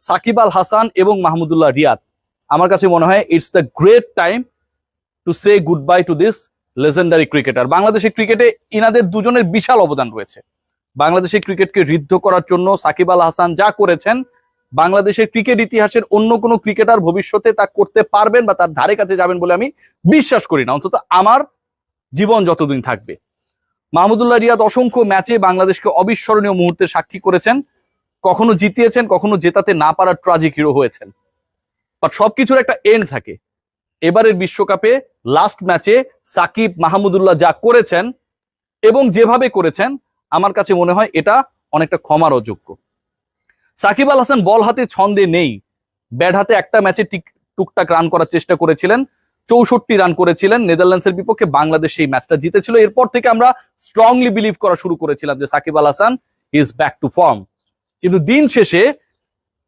সাকিব আল হাসান এবং মাহমুদুল্লাহ রিয়াদ, আমার কাছে মনে হয় it's the great time to say good bye to this legendary cricketer. বাংলাদেশের ক্রিকেটে ইনাদের দুজনের বিশাল অবদান রয়েছে। বাংলাদেশের ক্রিকেটকে ঋদ্ধ করার জন্য সাকিব আল হাসান যা করেছেন, বাংলাদেশের ক্রিকেট ইতিহাসের অন্য কোনো ক্রিকেটার ভবিষ্যতে তা করতে পারবেন বা তার ধারে কাছে যাবেন বলে আমি বিশ্বাস করি না, অন্তত আমার জীবন যতদিন থাকবে। মাহমুদুল্লাহ রিয়াদ অসংখ্য ম্যাচে বাংলাদেশকে অবিস্মরণীয় মুহূর্তের সাক্ষী করেছেন, কখনো জিতিয়েছেন, কখনো জেতাতে না পারার ট্রাজিক হিরো হয়েছেন। বাট সবকিছুর একটা এন্ড থাকে। এবারের বিশ্বকাপে লাস্ট ম্যাচে সাকিব মাহমুদুল্লাহ যা করেছেন এবং যেভাবে করেছেন, আমার কাছে মনে হয় এটা অনেকটা ক্ষমার অযোগ্য। সাকিব আল হাসান বল হাতে ছন্দে নেই, ব্যাট হাতে একটা ম্যাচে টুকটাক রান করার চেষ্টা করেছিলেন, 64 রান করেছিলেন নেদারল্যান্ডসের বিপক্ষে। বাংলাদেশ সেই ম্যাচটা জিতেছিল। এরপর থেকে আমরা স্ট্রংলি বিলিভ করা শুরু করেছিলাম যে Shakib Al Hasan is back to form. কিন্তু দিন শেষে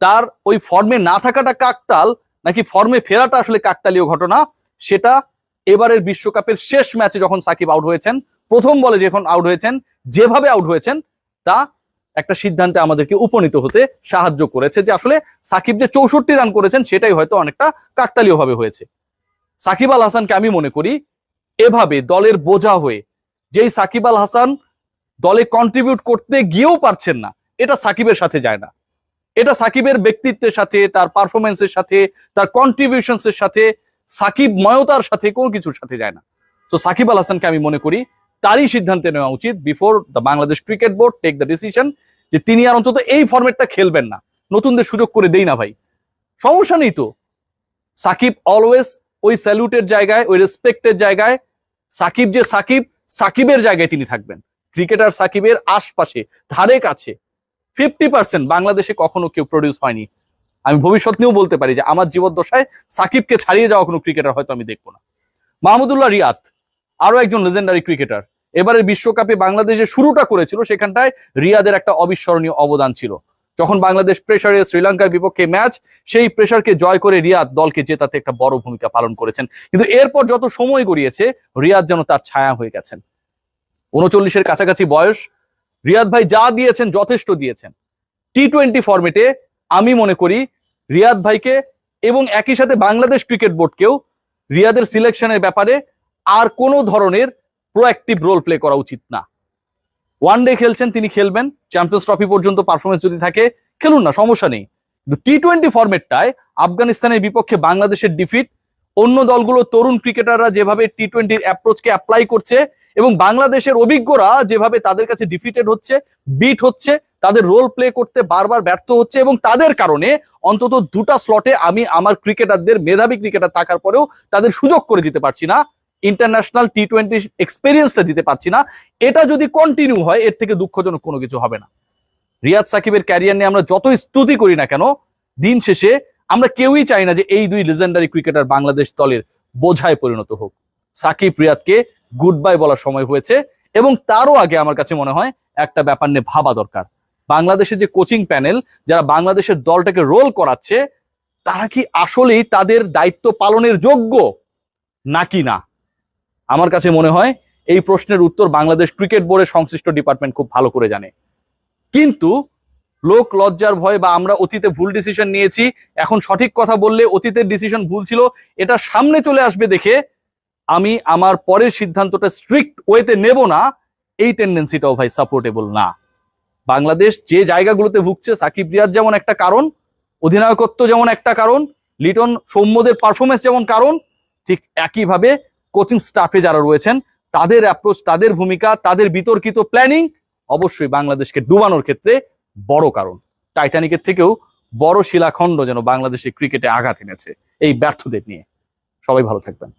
তার ওই ফর্মে না থাকাটা কাকতাল নাকি ফর্মে ফেরাটা আসলে কাকতালীয় ঘটনা, সেটা এবারের বিশ্বকাপের শেষ ম্যাচে যখন সাকিব আউট হয়েছেন, প্রথম বলে যখন আউট হয়েছেন, যেভাবে আউট হয়েছেন, তা একটা সিদ্ধান্তে আমাদেরকে উপনীত হতে সাহায্য করেছে যে আসলে সাকিব যে 64 রান করেছেন সেটাই হয়তো অনেকটা কাকতালীয় ভাবে হয়েছে। সাকিব আল হাসানকে আমি মনে করি এভাবে দলের বোঝা হয়ে, যেই সাকিব আল হাসান দলে কন্ট্রিবিউট করতে গিয়েও পারছেন না, এটা সাকিবের সাথে যায় না। এটা সাকিবের ব্যক্তিত্বের সাথে, তার পারফরমেন্সের সাথে, তার কন্ট্রিবিউশনসের সাথে, সাকিব ময়তার সাথে কোনো কিছুর সাথে যায় না। তো সাকিব আল হাসানকে আমি মনে করি তারই সিদ্ধান্তে নেওয়া উচিত before the Bangladesh cricket board take the decision যে তিনি আর অন্তত এই ফরম্যাটটা খেলবেন না। নতুনদের সুযোগ করে দেই না ভাই, সমস্যা নেই তো। সাকিব অলওয়েজ ওই স্যালুটের জায়গায়, ওই রেসপেক্টের জায়গায়, সাকিব যে সাকিব, সাকিবের জায়গায় তিনি থাকবেন। ক্রিকেটার সাকিবের আশপাশে, ধারে কাছে 50% বাংলাদেশে কখনো কেউ প্রডিউস হয়নি। আমি ভবিষ্যৎ নিয়েও বলতে পারি যে আমার জীবদ্দশায় সাকিবকে ছাড়িয়ে যাওয়া কোনো ক্রিকেটার হয়তো আমি দেখবো না। মাহমুদুল্লাহ রিয়াদ আরো একজন লেজেন্ডারি ক্রিকেটার। এবারের বিশ্বকাপে বাংলাদেশে শুরুটা করেছিল, সেখানটায় রিয়াদের একটা অবিস্মরণীয় অবদান ছিল। যখন বাংলাদেশ প্রেসারে শ্রীলঙ্কার বিপক্ষে ম্যাচ, সেই প্রেসারকে জয় করে রিয়াদ দলকে জেতাতে একটা বড় ভূমিকা পালন করেছেন। কিন্তু এরপর যত সময় গড়িয়েছে, রিয়াদ যেন তার ছায়া হয়ে গেছেন। 39-এর কাছাকাছি বয়স, রিয়াদ ভাই যা দিয়েছেন যথেষ্ট দিয়েছেন। টি-20 ফরম্যাটে আমি মনে করি রিয়াদ ভাইকে এবং একই সাথে বাংলাদেশ ক্রিকেট বোর্ডকেও রিয়াদের সিলেকশনের ব্যাপারে আর কোনো ধরনের প্রোঅ্যাক্টিভ রোল প্লে করা উচিত না। ওয়ানডে খেলছেন, তিনি খেলবেন, চ্যাম্পিয়ন্স ট্রফি পর্যন্ত পারফরমেন্স যদি থাকে খেলুন না, সমস্যা নেই। কিন্তু টি-20 ফরম্যাটটায় আফগানিস্তানের বিপক্ষে বাংলাদেশের ডিফিট, অন্য দলগুলো তরুণ ক্রিকেটাররা যেভাবে টি-20 অ্যাপ্রোচকে অ্যাপ্লাই করছে এবং বাংলাদেশের অভিজ্ঞরা যেভাবে তাদের কাছে ডিফিটেড হচ্ছে, বিট হচ্ছে, তাদের রোল প্লে করতে বারবার ব্যর্থ হচ্ছে, এবং তাদের কারণে অন্তত দুটা স্লটে আমি আমার ক্রিকেটারদের, মেধাবী ক্রিকেটার থাকার পরেও তাদের সুযোগ করে দিতে পারছি না, ইন্টারন্যাশনাল টি-20 এক্সপেরিয়েন্সটা দিতে পারছি না। এটা যদি কন্টিনিউ হয়, এর থেকে দুঃখজনক কোনো কিছু হবে না। রিয়াদ সাকিবের ক্যারিয়ার নিয়ে আমরা যতই স্তুতি করি না কেন, দিন শেষে আমরা কেউই চাই না যে এই দুই লেজেন্ডারি ক্রিকেটার বাংলাদেশ দলের বোঝায় পরিণত হোক। সাকিব রিয়াদকে গুড বাই বলার সময় হয়েছে, এবং তারও আগে আমার কাছে মনে হয় একটা ব্যাপার নিয়ে ভাবা দরকার। বাংলাদেশের যে কোচিং প্যানেল, যারা বাংলাদেশের দলটাকে রোল করাচ্ছে, তারা কি আসলেই তাদের দায়িত্ব পালনের যোগ্য নাকি না? আমার কাছে মনে হয় এই প্রশ্নের উত্তর বাংলাদেশ ক্রিকেট বোর্ডের সংশ্লিষ্ট ডিপার্টমেন্ট খুব ভালো করে জানে। কিন্তু লোক লজ্জার ভয় বা আমরা অতীতে ভুল ডিসিশন নিয়েছি, এখন সঠিক কথা বললে অতীতের ডিসিশন ভুল ছিল, এটা সামনে চলে আসবে দেখে আমি আমার পরের সিদ্ধান্তটা স্ট্রিক্ট ওয়েতে নেব না, এই টেন্ডেন্সিটাও ভাই সাপোর্টেবল না। বাংলাদেশ যে জায়গাগুলোতে ভুগছে, সাকিব রিয়াদ যেমন একটা কারণ, অধিনায়কত্ব যেমন একটা কারণ, লিটন সৌম্যদের পারফরমেন্স যেমন কারণ, ঠিক একইভাবে কোচিং স্টাফে যারা রয়েছেন তাদের অ্যাপ্রোচ, তাদের ভূমিকা, তাদের বিতর্কিত প্ল্যানিং অবশ্যই বাংলাদেশকে ডুবানোর ক্ষেত্রে বড় কারণ। টাইটানিকের থেকেও বড় শিলাখণ্ড যেন বাংলাদেশের ক্রিকেটে আঘাত এনেছে এই ব্যর্থদের নিয়ে। সবাই ভালো থাকবেন।